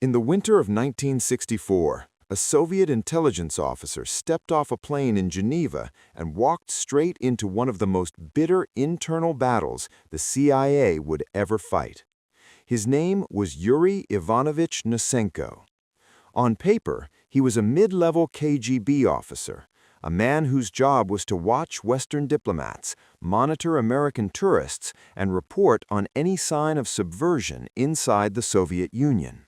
In the winter of 1964, a Soviet intelligence officer stepped off a plane in Geneva and walked straight into one of the most bitter internal battles the CIA would ever fight. His name was Yuri Ivanovich Nosenko. On paper, he was a mid-level KGB officer, a man whose job was to watch Western diplomats, monitor American tourists, and report on any sign of subversion inside the Soviet Union.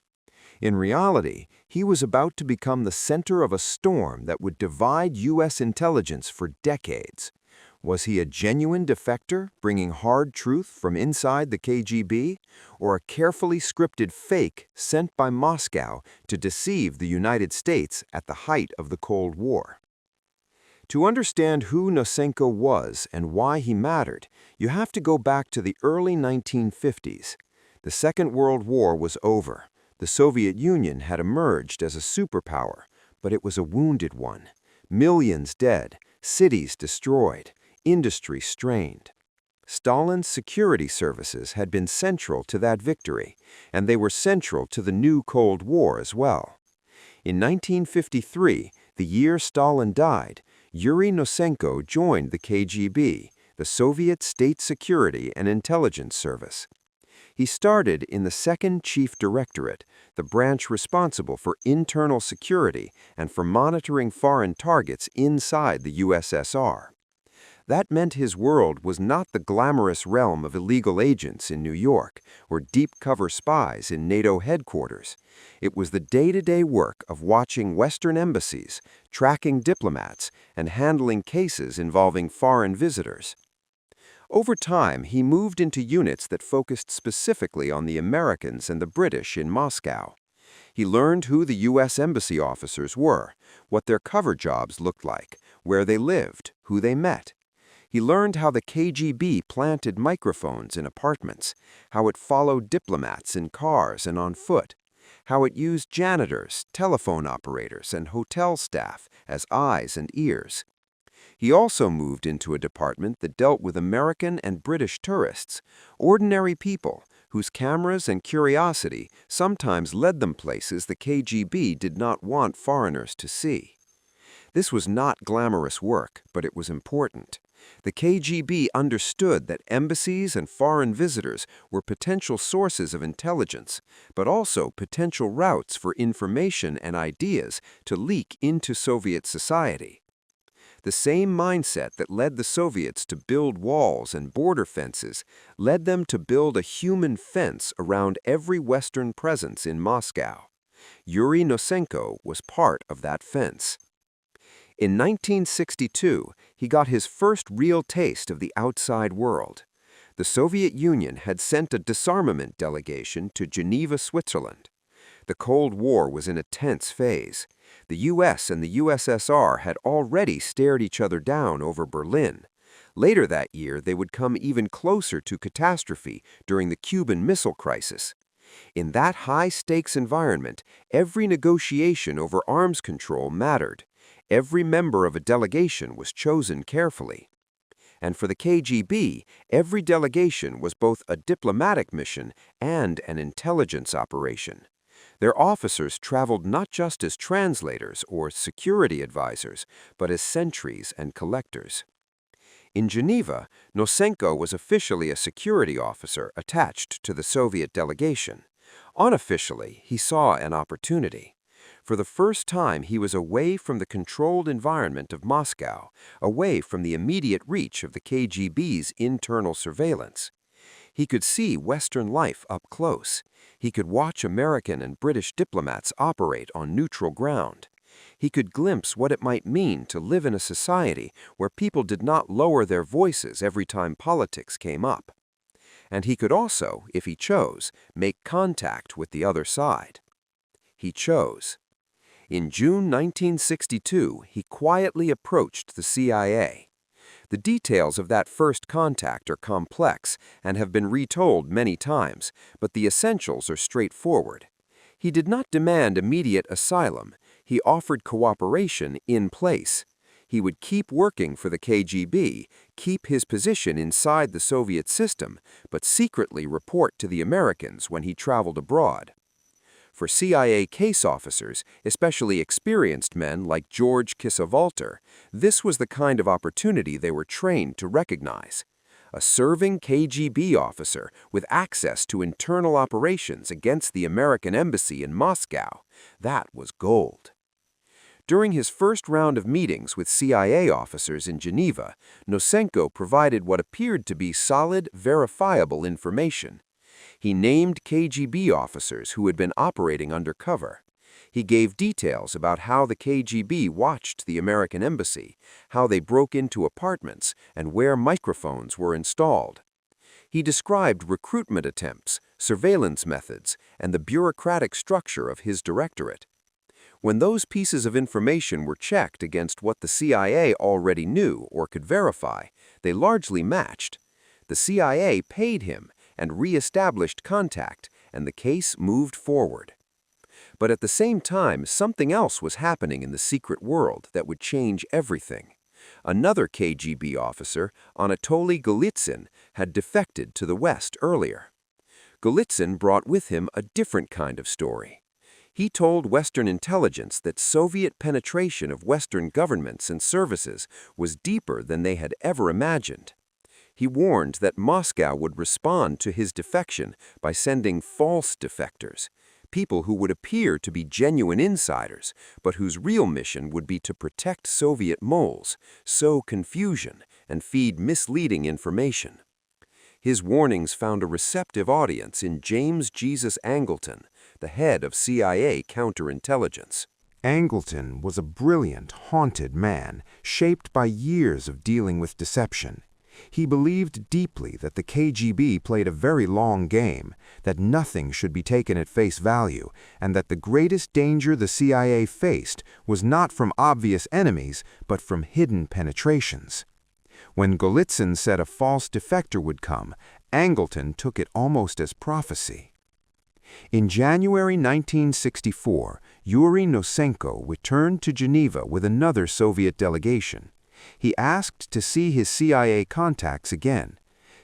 In reality, he was about to become the center of a storm that would divide U.S. intelligence for decades. Was he a genuine defector bringing hard truth from inside the KGB, or a carefully scripted fake sent by Moscow to deceive the United States at the height of the Cold War? To understand who Nosenko was and why he mattered, you have to go back to the early 1950s. The Second World War was over. The Soviet Union had emerged as a superpower, but it was a wounded one. Millions dead, cities destroyed, industry strained. Stalin's security services had been central to that victory, and they were central to the new Cold War as well. In 1953, the year Stalin died, Yuri Nosenko joined the KGB, the Soviet State Security and Intelligence Service. He started in the Second Chief Directorate, the branch responsible for internal security and for monitoring foreign targets inside the USSR. That meant his world was not the glamorous realm of illegal agents in New York or deep-cover spies in NATO headquarters. It was the day-to-day work of watching Western embassies, tracking diplomats, and handling cases involving foreign visitors. Over time, he moved into units that focused specifically on the Americans and the British in Moscow. He learned who the U.S. embassy officers were, what their cover jobs looked like, where they lived, who they met. He learned how the KGB planted microphones in apartments, how it followed diplomats in cars and on foot, how it used janitors, telephone operators, and hotel staff as eyes and ears. He also moved into a department that dealt with American and British tourists, ordinary people whose cameras and curiosity sometimes led them places the KGB did not want foreigners to see. This was not glamorous work, but it was important. The KGB understood that embassies and foreign visitors were potential sources of intelligence, but also potential routes for information and ideas to leak into Soviet society. The same mindset that led the Soviets to build walls and border fences led them to build a human fence around every Western presence in Moscow. Yuri Nosenko was part of that fence. In 1962, he got his first real taste of the outside world. The Soviet Union had sent a disarmament delegation to Geneva, Switzerland. The Cold War was in a tense phase. The U.S. and the USSR had already stared each other down over Berlin. Later that year, they would come even closer to catastrophe during the Cuban Missile Crisis. In that high-stakes environment, every negotiation over arms control mattered. Every member of a delegation was chosen carefully. And for the KGB, every delegation was both a diplomatic mission and an intelligence operation. Their officers traveled not just as translators or security advisors, but as sentries and collectors. In Geneva, Nosenko was officially a security officer attached to the Soviet delegation. Unofficially, he saw an opportunity. For the first time, he was away from the controlled environment of Moscow, away from the immediate reach of the KGB's internal surveillance. He could see Western life up close. He could watch American and British diplomats operate on neutral ground. He could glimpse what it might mean to live in a society where people did not lower their voices every time politics came up. And he could also, if he chose, make contact with the other side. He chose. In June 1962, he quietly approached the CIA. The details of that first contact are complex and have been retold many times, but the essentials are straightforward. He did not demand immediate asylum. He offered cooperation in place. He would keep working for the KGB, keep his position inside the Soviet system, but secretly report to the Americans when he traveled abroad. For CIA case officers, especially experienced men like George Kissawalter, this was the kind of opportunity they were trained to recognize. A serving KGB officer with access to internal operations against the American embassy in Moscow, that was gold. During his first round of meetings with CIA officers in Geneva, Nosenko provided what appeared to be solid, verifiable information. He named KGB officers who had been operating undercover. He gave details about how the KGB watched the American embassy, how they broke into apartments, and where microphones were installed. He described recruitment attempts, surveillance methods, and the bureaucratic structure of his directorate. When those pieces of information were checked against what the CIA already knew or could verify, they largely matched. The CIA paid him and re-established contact, and the case moved forward. But at the same time, something else was happening in the secret world that would change everything. Another KGB officer, Anatoly Golitsyn, had defected to the West earlier. Golitsyn brought with him a different kind of story. He told Western intelligence that Soviet penetration of Western governments and services was deeper than they had ever imagined. He warned that Moscow would respond to his defection by sending false defectors, people who would appear to be genuine insiders, but whose real mission would be to protect Soviet moles, sow confusion, and feed misleading information. His warnings found a receptive audience in James Jesus Angleton, the head of CIA counterintelligence. Angleton was a brilliant, haunted man, shaped by years of dealing with deception. He believed deeply that the KGB played a very long game, that nothing should be taken at face value, and that the greatest danger the CIA faced was not from obvious enemies, but from hidden penetrations. When Golitsyn said a false defector would come, Angleton took it almost as prophecy. In January 1964, Yuri Nosenko returned to Geneva with another Soviet delegation. He asked to see his CIA contacts again.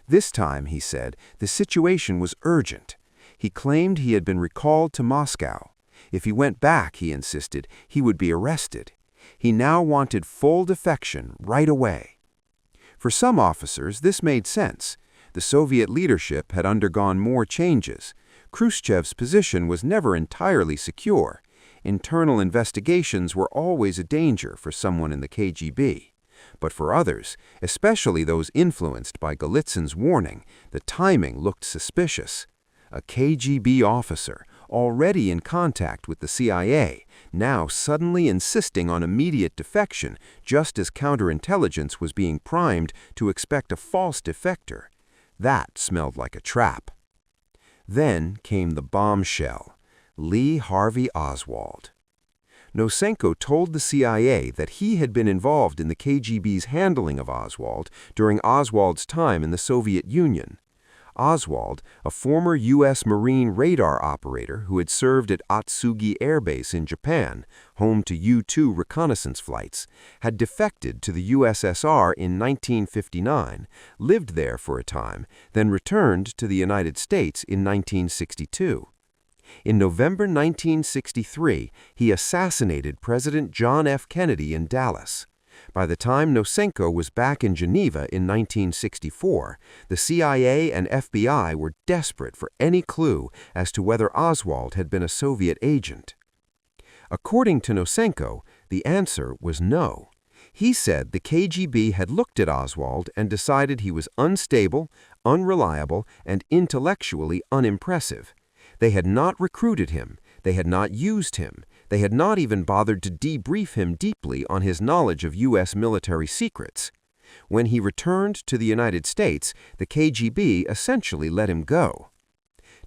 This time, he said, the situation was urgent. He claimed he had been recalled to Moscow. If he went back, he insisted, he would be arrested. He now wanted full defection right away. For some officers, this made sense. The Soviet leadership had undergone more changes. Khrushchev's position was never entirely secure. Internal investigations were always a danger for someone in the KGB. But for others, especially those influenced by Golitsyn's warning, the timing looked suspicious. A KGB officer, already in contact with the CIA, now suddenly insisting on immediate defection, just as counterintelligence was being primed to expect a false defector. That smelled like a trap. Then came the bombshell: Lee Harvey Oswald. Nosenko told the CIA that he had been involved in the KGB's handling of Oswald during Oswald's time in the Soviet Union. Oswald, a former U.S. Marine radar operator who had served at Atsugi Air Base in Japan, home to U-2 reconnaissance flights, had defected to the USSR in 1959, lived there for a time, then returned to the United States in 1962. In November 1963, he assassinated President John F. Kennedy in Dallas. By the time Nosenko was back in Geneva in 1964, the CIA and FBI were desperate for any clue as to whether Oswald had been a Soviet agent. According to Nosenko, the answer was no. He said the KGB had looked at Oswald and decided he was unstable, unreliable, and intellectually unimpressive. They had not recruited him, they had not used him, they had not even bothered to debrief him deeply on his knowledge of U.S. military secrets. When he returned to the United States, the KGB essentially let him go.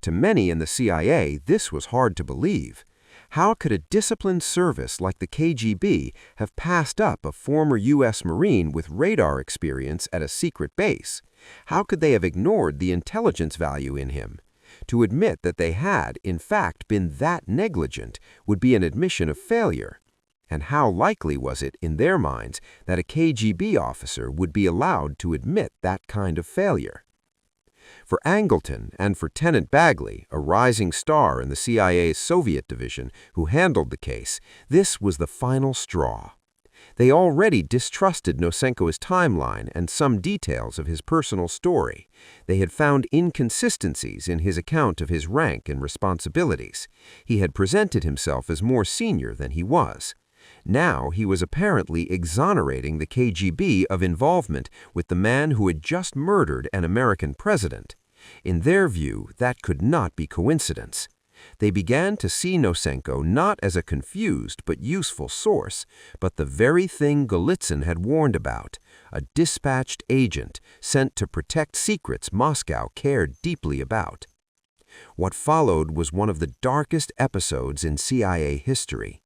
To many in the CIA, this was hard to believe. How could a disciplined service like the KGB have passed up a former U.S. Marine with radar experience at a secret base? How could they have ignored the intelligence value in him? To admit that they had, in fact, been that negligent would be an admission of failure. And how likely was it, in their minds, that a KGB officer would be allowed to admit that kind of failure? For Angleton and for Tenant Bagley, a rising star in the CIA's Soviet division who handled the case, this was the final straw. They already distrusted Nosenko's timeline and some details of his personal story. They had found inconsistencies in his account of his rank and responsibilities. He had presented himself as more senior than he was. Now he was apparently exonerating the KGB of involvement with the man who had just murdered an American president. In their view, that could not be coincidence. They began to see Nosenko not as a confused but useful source, but the very thing Golitsyn had warned about, a dispatched agent sent to protect secrets Moscow cared deeply about. What followed was one of the darkest episodes in CIA history.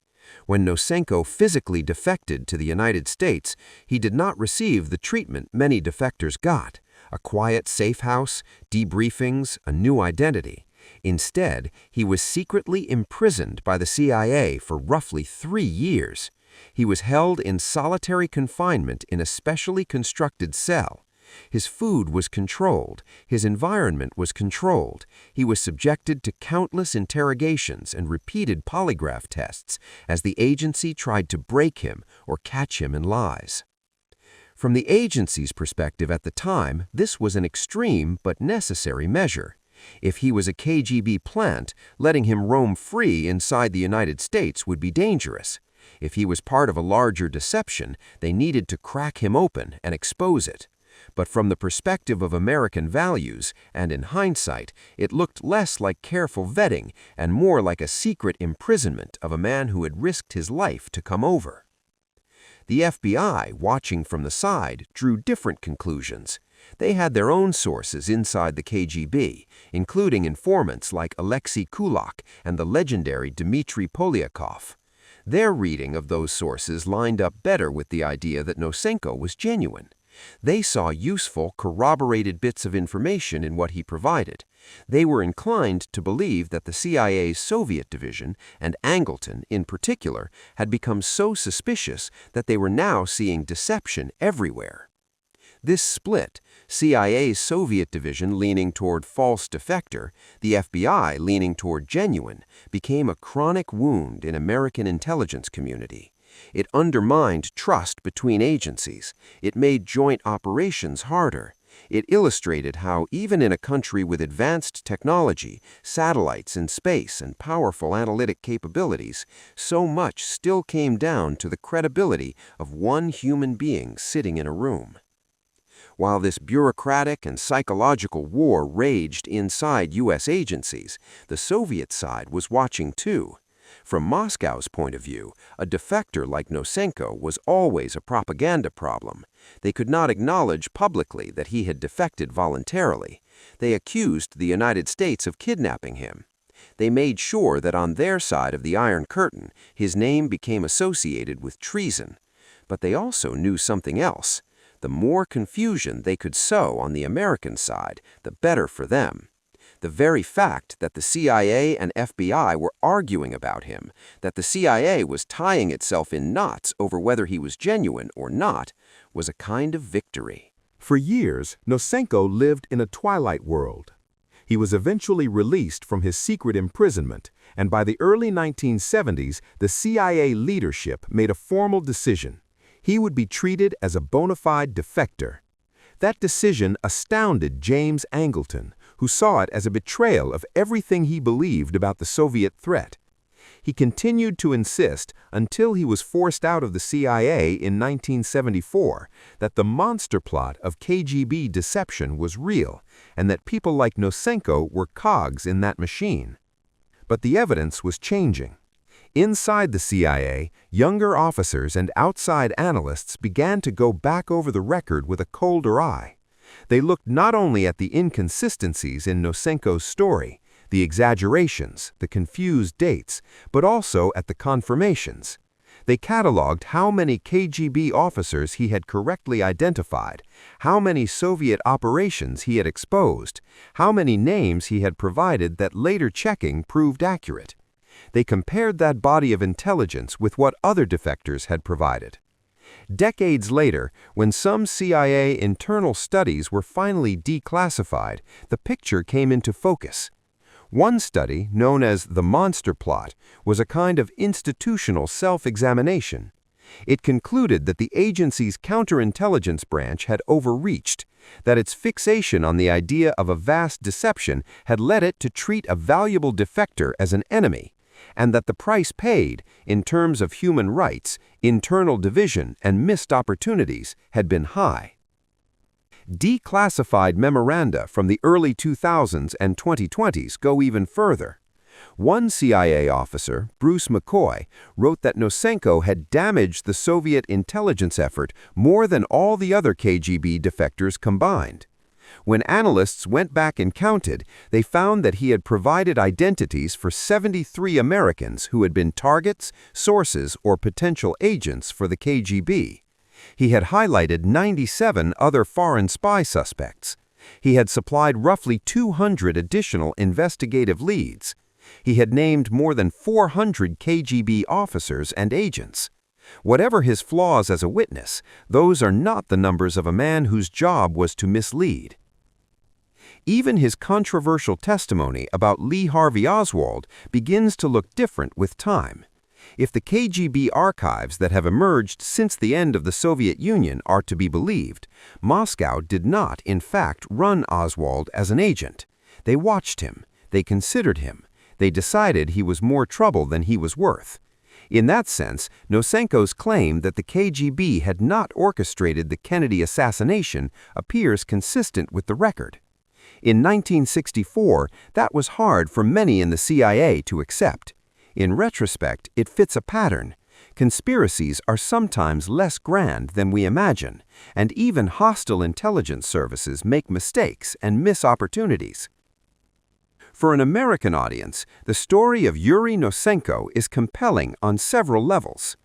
When Nosenko physically defected to the United States, he did not receive the treatment many defectors got, a quiet safe house, debriefings, a new identity. Instead, he was secretly imprisoned by the CIA for roughly 3 years. He was held in solitary confinement in a specially constructed cell. His food was controlled, his environment was controlled. He was subjected to countless interrogations and repeated polygraph tests as the agency tried to break him or catch him in lies. From the agency's perspective at the time, this was an extreme but necessary measure. If he was a KGB plant, letting him roam free inside the United States would be dangerous. If he was part of a larger deception, they needed to crack him open and expose it. But from the perspective of American values, and in hindsight, it looked less like careful vetting and more like a secret imprisonment of a man who had risked his life to come over. The FBI, watching from the side, drew different conclusions. They had their own sources inside the KGB, including informants like Alexei Kulak and the legendary Dmitry Polyakov. Their reading of those sources lined up better with the idea that Nosenko was genuine. They saw useful, corroborated bits of information in what he provided. They were inclined to believe that the CIA's Soviet division, and Angleton in particular, had become so suspicious that they were now seeing deception everywhere. This split, CIA's Soviet division leaning toward false defector, the FBI leaning toward genuine, became a chronic wound in American intelligence community. It undermined trust between agencies. It made joint operations harder. It illustrated how, even in a country with advanced technology, satellites in space, and powerful analytic capabilities, so much still came down to the credibility of one human being sitting in a room. While this bureaucratic and psychological war raged inside U.S. agencies, the Soviet side was watching too. From Moscow's point of view, a defector like Nosenko was always a propaganda problem. They could not acknowledge publicly that he had defected voluntarily. They accused the United States of kidnapping him. They made sure that on their side of the Iron Curtain, his name became associated with treason. But they also knew something else. The more confusion they could sow on the American side, the better for them. The very fact that the CIA and FBI were arguing about him, that the CIA was tying itself in knots over whether he was genuine or not, was a kind of victory. For years, Nosenko lived in a twilight world. He was eventually released from his secret imprisonment, and by the early 1970s, the CIA leadership made a formal decision. He would be treated as a bona fide defector. That decision astounded James Angleton, who saw it as a betrayal of everything he believed about the Soviet threat. He continued to insist, until he was forced out of the CIA in 1974, that the monster plot of KGB deception was real, and that people like Nosenko were cogs in that machine. But the evidence was changing. Inside the CIA, younger officers and outside analysts began to go back over the record with a colder eye. They looked not only at the inconsistencies in Nosenko's story, the exaggerations, the confused dates, but also at the confirmations. They cataloged how many KGB officers he had correctly identified, how many Soviet operations he had exposed, how many names he had provided that later checking proved accurate. They compared that body of intelligence with what other defectors had provided. Decades later, when some CIA internal studies were finally declassified, the picture came into focus. One study, known as the Monster Plot, was a kind of institutional self-examination. It concluded that the agency's counterintelligence branch had overreached, that its fixation on the idea of a vast deception had led it to treat a valuable defector as an enemy, and that the price paid, in terms of human rights, internal division, and missed opportunities, had been high. Declassified memoranda from the early 2000s and 2020s go even further. One CIA officer, Bruce McCoy, wrote that Nosenko had damaged the Soviet intelligence effort more than all the other KGB defectors combined. When analysts went back and counted, they found that he had provided identities for 73 Americans who had been targets, sources, or potential agents for the KGB. He had highlighted 97 other foreign spy suspects. He had supplied roughly 200 additional investigative leads. He had named more than 400 KGB officers and agents. Whatever his flaws as a witness, those are not the numbers of a man whose job was to mislead. Even his controversial testimony about Lee Harvey Oswald begins to look different with time. If the KGB archives that have emerged since the end of the Soviet Union are to be believed, Moscow did not, in fact, run Oswald as an agent. They watched him. They considered him. They decided he was more trouble than he was worth. In that sense, Nosenko's claim that the KGB had not orchestrated the Kennedy assassination appears consistent with the record. In 1964, that was hard for many in the CIA to accept. In retrospect, it fits a pattern. Conspiracies are sometimes less grand than we imagine, and even hostile intelligence services make mistakes and miss opportunities. For an American audience, the story of Yuri Nosenko is compelling on several levels.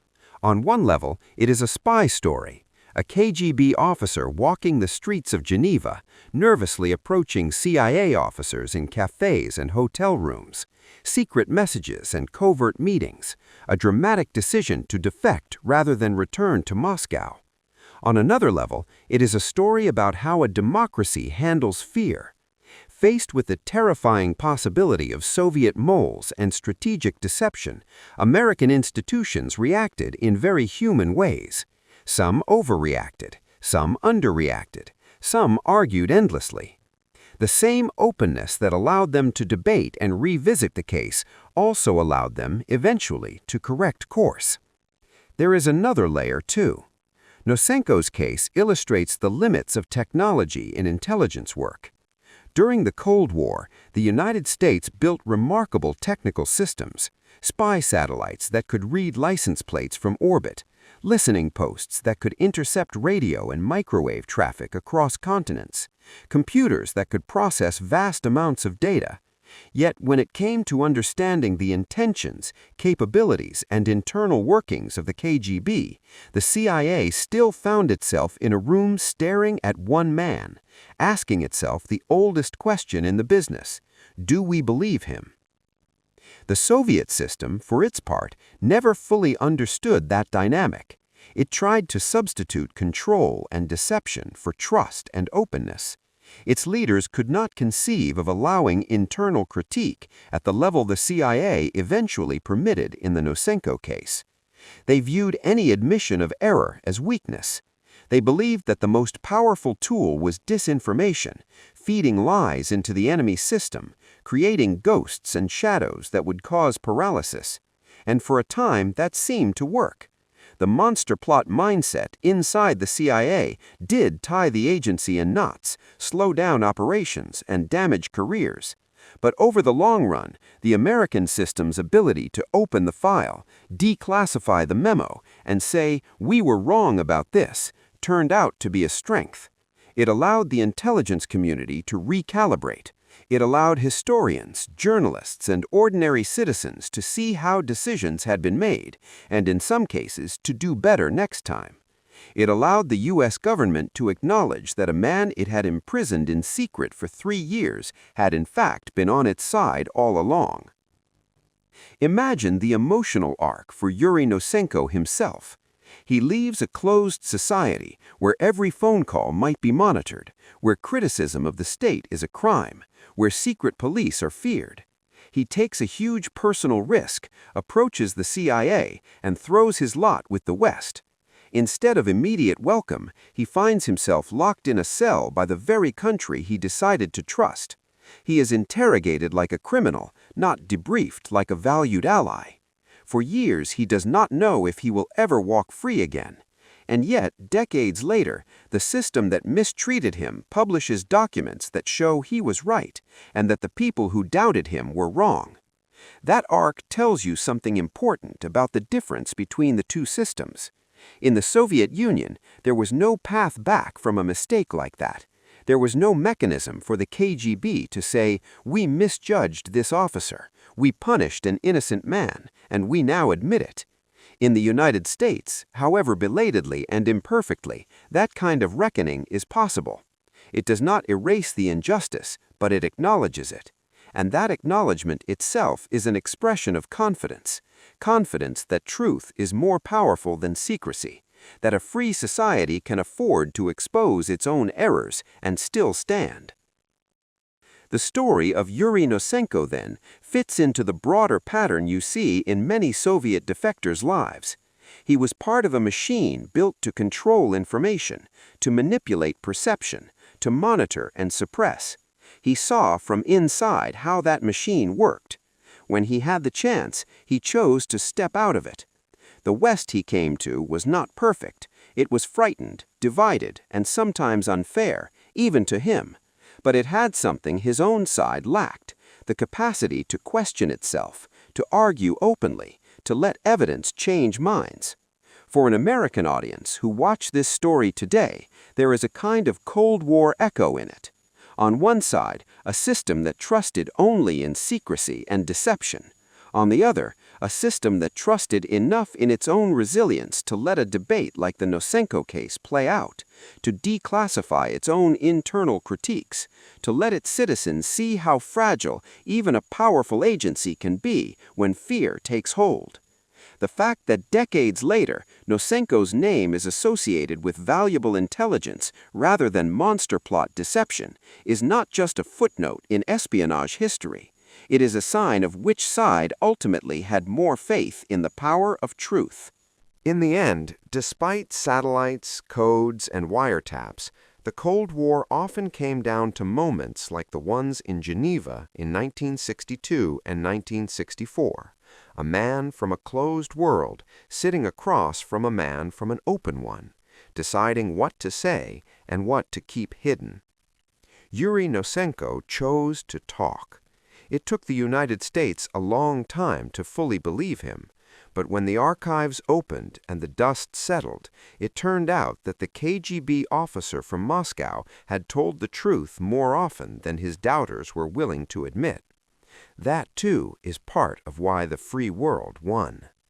On one level, it is a spy story. A KGB officer walking the streets of Geneva, nervously approaching CIA officers in cafes and hotel rooms, secret messages and covert meetings, a dramatic decision to defect rather than return to Moscow. On another level, it is a story about how a democracy handles fear. Faced with the terrifying possibility of Soviet moles and strategic deception, American institutions reacted in very human ways. Some overreacted, some underreacted, some argued endlessly. The same openness that allowed them to debate and revisit the case also allowed them, eventually, to correct course. There is another layer, too. Nosenko's case illustrates the limits of technology in intelligence work. During the Cold War, the United States built remarkable technical systems, spy satellites that could read license plates from orbit, listening posts that could intercept radio and microwave traffic across continents, computers that could process vast amounts of data. Yet when it came to understanding the intentions, capabilities, and internal workings of the KGB, the CIA still found itself in a room staring at one man, asking itself the oldest question in the business: do we believe him? The Soviet system, for its part, never fully understood that dynamic. It tried to substitute control and deception for trust and openness. Its leaders could not conceive of allowing internal critique at the level the CIA eventually permitted in the Nosenko case. They viewed any admission of error as weakness. They believed that the most powerful tool was disinformation, feeding lies into the enemy's system, creating ghosts and shadows that would cause paralysis. And for a time, that seemed to work. The monster plot mindset inside the CIA did tie the agency in knots, slow down operations, and damage careers. But over the long run, the American system's ability to open the file, declassify the memo, and say, "We were wrong about this," turned out to be a strength. It allowed the intelligence community to recalibrate. It allowed historians, journalists, and ordinary citizens to see how decisions had been made, and in some cases, to do better next time. It allowed the U.S. government to acknowledge that a man it had imprisoned in secret for 3 years had in fact been on its side all along. Imagine the emotional arc for Yuri Nosenko himself. He leaves a closed society where every phone call might be monitored, where criticism of the state is a crime, where secret police are feared. He takes a huge personal risk, approaches the CIA, and throws his lot with the West. Instead of immediate welcome, he finds himself locked in a cell by the very country he decided to trust. He is interrogated like a criminal, not debriefed like a valued ally. For years, he does not know if he will ever walk free again. And yet, decades later, the system that mistreated him publishes documents that show he was right and that the people who doubted him were wrong. That arc tells you something important about the difference between the two systems. In the Soviet Union, there was no path back from a mistake like that. There was no mechanism for the KGB to say, "We misjudged this officer, we punished an innocent man, and we now admit it." In the United States, however belatedly and imperfectly, that kind of reckoning is possible. It does not erase the injustice, but it acknowledges it. And that acknowledgement itself is an expression of confidence. Confidence that truth is more powerful than secrecy, that a free society can afford to expose its own errors and still stand. The story of Yuri Nosenko, then, fits into the broader pattern you see in many Soviet defectors' lives. He was part of a machine built to control information, to manipulate perception, to monitor and suppress. He saw from inside how that machine worked. When he had the chance, he chose to step out of it. The West he came to was not perfect. It was frightened, divided, and sometimes unfair, even to him. But it had something his own side lacked, the capacity to question itself, to argue openly, to let evidence change minds. For an American audience who watch this story today, there is a kind of Cold War echo in it. On one side, a system that trusted only in secrecy and deception. On the other, a system that trusted enough in its own resilience to let a debate like the Nosenko case play out, to declassify its own internal critiques, to let its citizens see how fragile even a powerful agency can be when fear takes hold. The fact that decades later, Nosenko's name is associated with valuable intelligence rather than monster plot deception is not just a footnote in espionage history. It is a sign of which side ultimately had more faith in the power of truth. In the end, despite satellites, codes, and wiretaps, the Cold War often came down to moments like the ones in Geneva in 1962 and 1964. A man from a closed world sitting across from a man from an open one, deciding what to say and what to keep hidden. Yuri Nosenko chose to talk. It took the United States a long time to fully believe him, but when the archives opened and the dust settled, it turned out that the KGB officer from Moscow had told the truth more often than his doubters were willing to admit. That, too, is part of why the free world won.